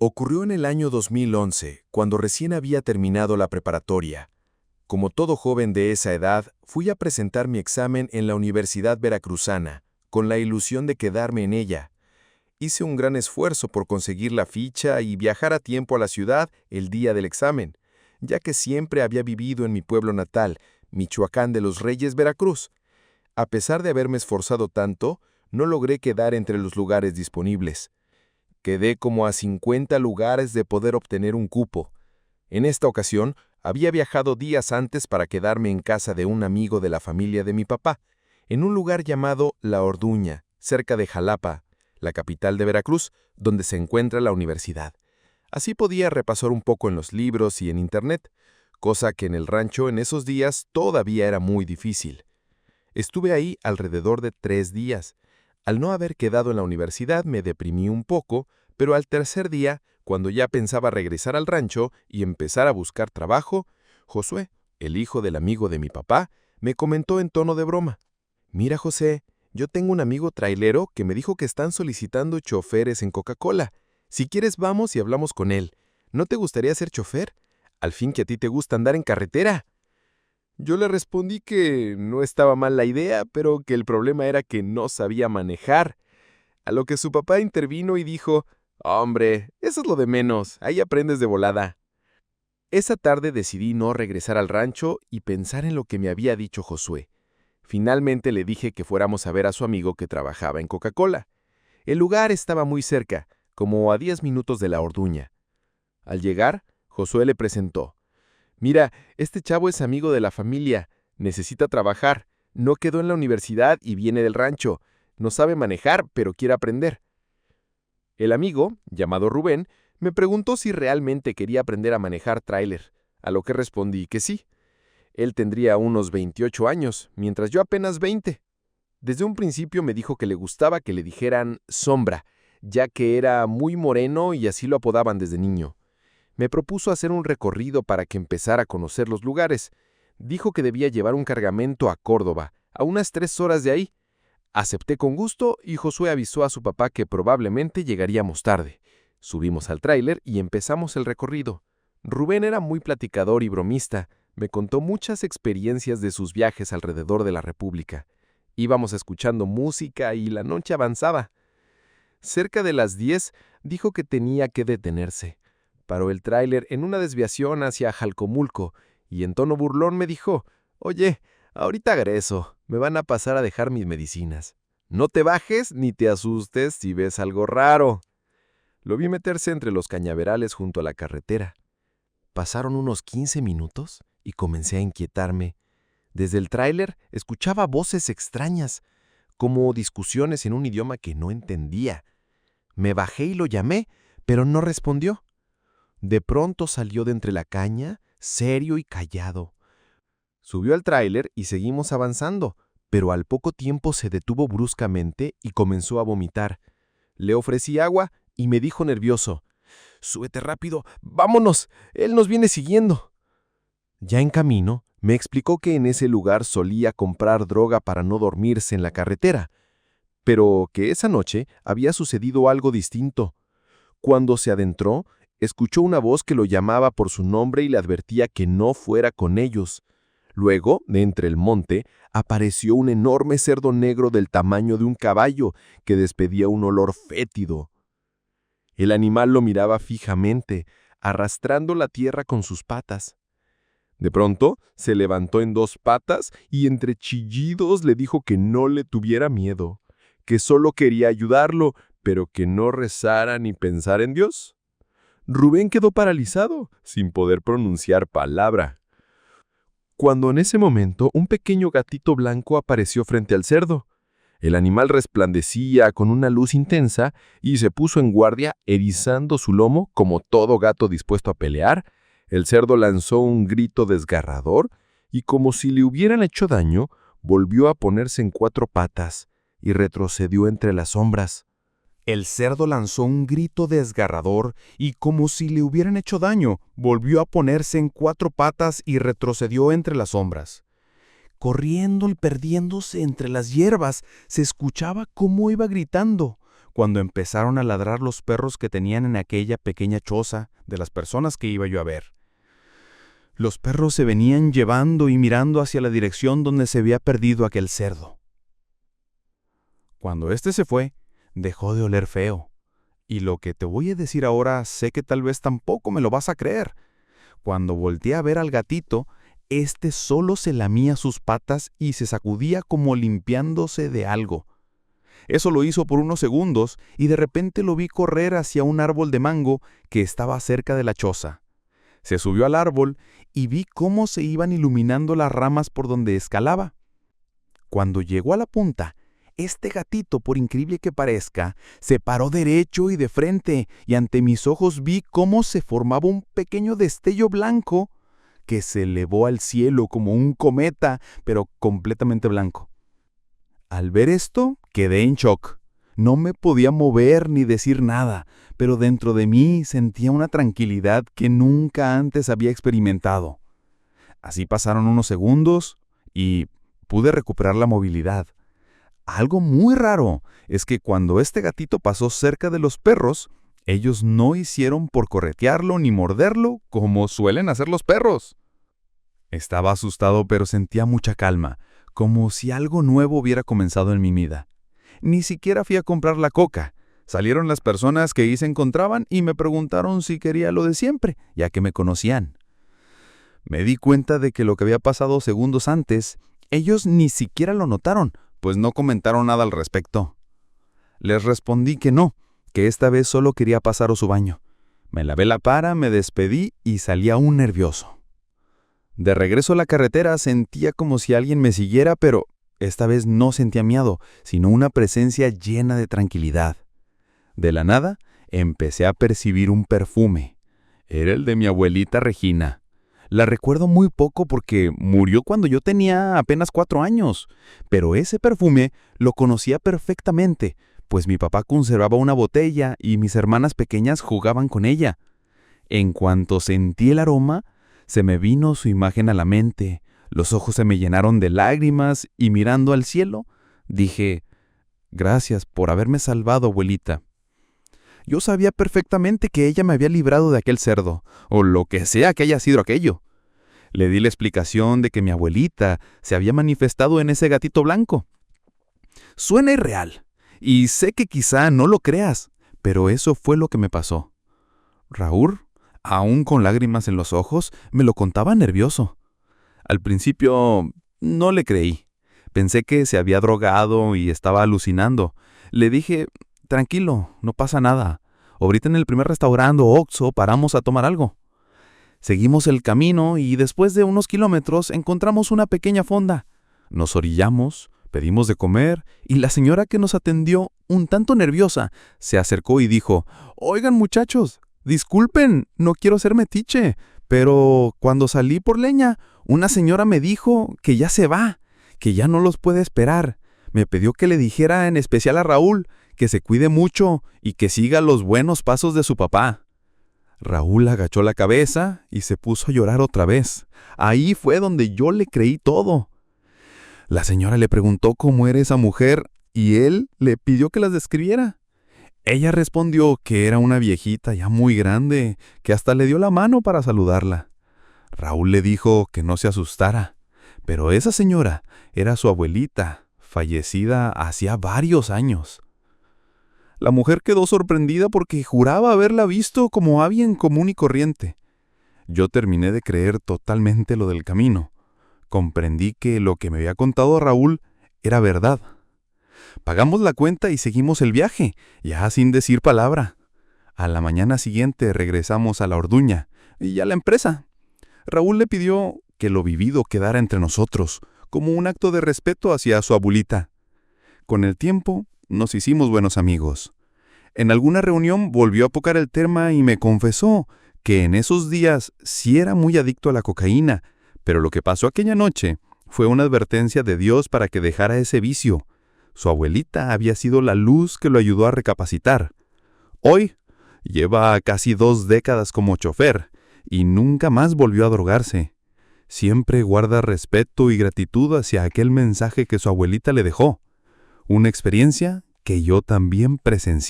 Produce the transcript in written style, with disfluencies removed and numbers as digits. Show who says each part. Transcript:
Speaker 1: Ocurrió en el año 2011, cuando recién había terminado la preparatoria. Como todo joven de esa edad, fui a presentar mi examen en la Universidad Veracruzana, con la ilusión de quedarme en ella. Hice un gran esfuerzo por conseguir la ficha y viajar a tiempo a la ciudad el día del examen, ya que siempre había vivido en mi pueblo natal, Michoacán de los Reyes, Veracruz. A pesar de haberme esforzado tanto, no logré quedar entre los lugares disponibles. Quedé como a 50 lugares de poder obtener un cupo. En esta ocasión, había viajado días antes para quedarme en casa de un amigo de la familia de mi papá, en un lugar llamado La Orduña, cerca de Jalapa, la capital de Veracruz, donde se encuentra la universidad. Así podía repasar un poco en los libros y en internet, cosa que en el rancho en esos días todavía era muy difícil. Estuve ahí alrededor de 3 días. Al no haber quedado en la universidad me deprimí un poco, pero al tercer día, cuando ya pensaba regresar al rancho y empezar a buscar trabajo, Josué, el hijo del amigo de mi papá, me comentó en tono de broma: «Mira, José, yo tengo un amigo trailero que me dijo que están solicitando choferes en Coca-Cola. Si quieres vamos y hablamos con él. ¿No te gustaría ser chofer? Al fin que a ti te gusta andar en carretera». Yo le respondí que no estaba mal la idea, pero que el problema era que no sabía manejar. A lo que su papá intervino y dijo: «Hombre, eso es lo de menos, ahí aprendes de volada». Esa tarde decidí no regresar al rancho y pensar en lo que me había dicho Josué. Finalmente le dije que fuéramos a ver a su amigo que trabajaba en Coca-Cola. El lugar estaba muy cerca, como a 10 minutos de La Orduña. Al llegar, Josué le presentó: «Mira, este chavo es amigo de la familia, necesita trabajar, no quedó en la universidad y viene del rancho, no sabe manejar, pero quiere aprender». El amigo, llamado Rubén, me preguntó si realmente quería aprender a manejar tráiler, a lo que respondí que sí. Él tendría unos 28 años, mientras yo apenas 20. Desde un principio me dijo que le gustaba que le dijeran Sombra, ya que era muy moreno y así lo apodaban desde niño. Me propuso hacer un recorrido para que empezara a conocer los lugares. Dijo que debía llevar un cargamento a Córdoba, a unas 3 horas de ahí. Acepté con gusto y Josué avisó a su papá que probablemente llegaríamos tarde. Subimos al tráiler y empezamos el recorrido. Rubén era muy platicador y bromista. Me contó muchas experiencias de sus viajes alrededor de la República. Íbamos escuchando música y la noche avanzaba. Cerca de las 10 dijo que tenía que detenerse. Paró el tráiler en una desviación hacia Jalcomulco y en tono burlón me dijo: «Oye, ahorita regreso, me van a pasar a dejar mis medicinas. No te bajes ni te asustes si ves algo raro». Lo vi meterse entre los cañaverales junto a la carretera. Pasaron unos 15 minutos y comencé a inquietarme. Desde el tráiler escuchaba voces extrañas, como discusiones en un idioma que no entendía. Me bajé y lo llamé, pero no respondió. De pronto salió de entre la caña, serio y callado. Subió al tráiler y seguimos avanzando, pero al poco tiempo se detuvo bruscamente y comenzó a vomitar. Le ofrecí agua y me dijo nervioso: «Súbete rápido, vámonos, él nos viene siguiendo». Ya en camino, me explicó que en ese lugar solía comprar droga para no dormirse en la carretera, pero que esa noche había sucedido algo distinto. Cuando se adentró, escuchó una voz que lo llamaba por su nombre y le advertía que no fuera con ellos. Luego, de entre el monte, apareció un enorme cerdo negro del tamaño de un caballo que despedía un olor fétido. El animal lo miraba fijamente, arrastrando la tierra con sus patas. De pronto, se levantó en 2 patas y entre chillidos le dijo que no le tuviera miedo, que solo quería ayudarlo, pero que no rezara ni pensara en Dios. Rubén quedó paralizado, sin poder pronunciar palabra. Cuando en ese momento un pequeño gatito blanco apareció frente al cerdo. El animal resplandecía con una luz intensa y se puso en guardia, erizando su lomo como todo gato dispuesto a pelear. El cerdo lanzó un grito desgarrador y, como si le hubieran hecho daño, volvió a ponerse en 4 patas y retrocedió entre las sombras. El cerdo lanzó un grito desgarrador y, como si le hubieran hecho daño, volvió a ponerse en 4 patas y retrocedió entre las sombras. Corriendo y perdiéndose entre las hierbas, se escuchaba cómo iba gritando:
Speaker 2: cuando empezaron a ladrar los perros que tenían en aquella pequeña choza de las personas que iba yo a ver. Los perros se venían llevando y mirando hacia la dirección donde se había perdido aquel cerdo. Cuando éste se fue, dejó de oler feo. Y lo que te voy a decir ahora sé que tal vez tampoco me lo vas a creer. Cuando volteé a ver al gatito, este solo se lamía sus patas y se sacudía como limpiándose de algo. Eso lo hizo por unos segundos y de repente lo vi correr hacia un árbol de mango que estaba cerca de la choza. Se subió al árbol y vi cómo se iban iluminando las ramas por donde escalaba. Cuando llegó a la punta, este gatito, por increíble que parezca, se paró derecho y de frente, y ante mis ojos vi cómo se formaba un pequeño destello blanco que se elevó al cielo como un cometa, pero completamente blanco. Al ver esto, quedé en shock. No me podía mover ni decir nada, pero dentro de mí sentía una tranquilidad que nunca antes había experimentado. Así pasaron unos segundos y pude recuperar la movilidad. Algo muy raro es que cuando este gatito pasó cerca de los perros, ellos no hicieron por corretearlo ni morderlo como suelen hacer los perros. Estaba asustado, pero sentía mucha calma, como si algo nuevo hubiera comenzado en mi vida. Ni siquiera fui a comprar la coca. Salieron las personas que ahí se encontraban y me preguntaron si quería lo de siempre, ya que me conocían. Me di cuenta de que lo que había pasado segundos antes, ellos ni siquiera lo notaron, pues no comentaron nada al respecto. Les respondí que no, que esta vez solo quería pasar su baño. Me lavé la cara, me despedí y salí aún nervioso. De regreso a la carretera sentía como si alguien me siguiera, pero esta vez no sentía miedo, sino una presencia llena de tranquilidad. De la nada, empecé a percibir un perfume. Era el de mi abuelita Regina. La recuerdo muy poco porque murió cuando yo tenía apenas 4 años, pero ese perfume lo conocía perfectamente, pues mi papá conservaba una botella y mis hermanas pequeñas jugaban con ella. En cuanto sentí el aroma, se me vino su imagen a la mente, los ojos se me llenaron de lágrimas y mirando al cielo, dije, «Gracias por haberme salvado, abuelita». Yo sabía perfectamente que ella me había librado de aquel cerdo, o lo que sea que haya sido aquello. Le di la explicación de que mi abuelita se había manifestado en ese gatito blanco. Suena irreal, y sé que quizá no lo creas, pero eso fue lo que me pasó. Raúl, aún con lágrimas en los ojos, me lo contaba nervioso. Al principio no le creí. Pensé que se había drogado y estaba alucinando. Le dije, «Tranquilo, no pasa nada. Ahorita en el primer restaurante o Oxxo paramos a tomar algo». Seguimos el camino y después de unos kilómetros encontramos una pequeña fonda. Nos orillamos, pedimos de comer y la señora que nos atendió, un tanto nerviosa, se acercó y dijo, «Oigan muchachos, disculpen, no quiero ser metiche, pero cuando salí por leña, una señora me dijo que ya se va, que ya no los puede esperar. Me pidió que le dijera en especial a Raúl que se cuide mucho y que siga los buenos pasos de su papá». Raúl agachó la cabeza y se puso a llorar otra vez. Ahí fue donde yo le creí todo. La señora le preguntó cómo era esa mujer y él le pidió que las describiera. Ella respondió que era una viejita ya muy grande, que hasta le dio la mano para saludarla. Raúl le dijo que no se asustara, pero esa señora era su abuelita, fallecida hacía varios años. La mujer quedó sorprendida porque juraba haberla visto como alguien común y corriente. Yo terminé de creer totalmente lo del camino. Comprendí que lo que me había contado Raúl era verdad. Pagamos la cuenta y seguimos el viaje, ya sin decir palabra. A la mañana siguiente regresamos a La Orduña y a la empresa. Raúl le pidió que lo vivido quedara entre nosotros, como un acto de respeto hacia su abuelita. Con el tiempo, nos hicimos buenos amigos. En alguna reunión volvió a tocar el tema y me confesó que en esos días sí era muy adicto a la cocaína, pero lo que pasó aquella noche fue una advertencia de Dios para que dejara ese vicio. Su abuelita había sido la luz que lo ayudó a recapacitar. Hoy lleva casi 2 décadas como chofer y nunca más volvió a drogarse. Siempre guarda respeto y gratitud hacia aquel mensaje que su abuelita le dejó. Una experiencia que yo también presencié.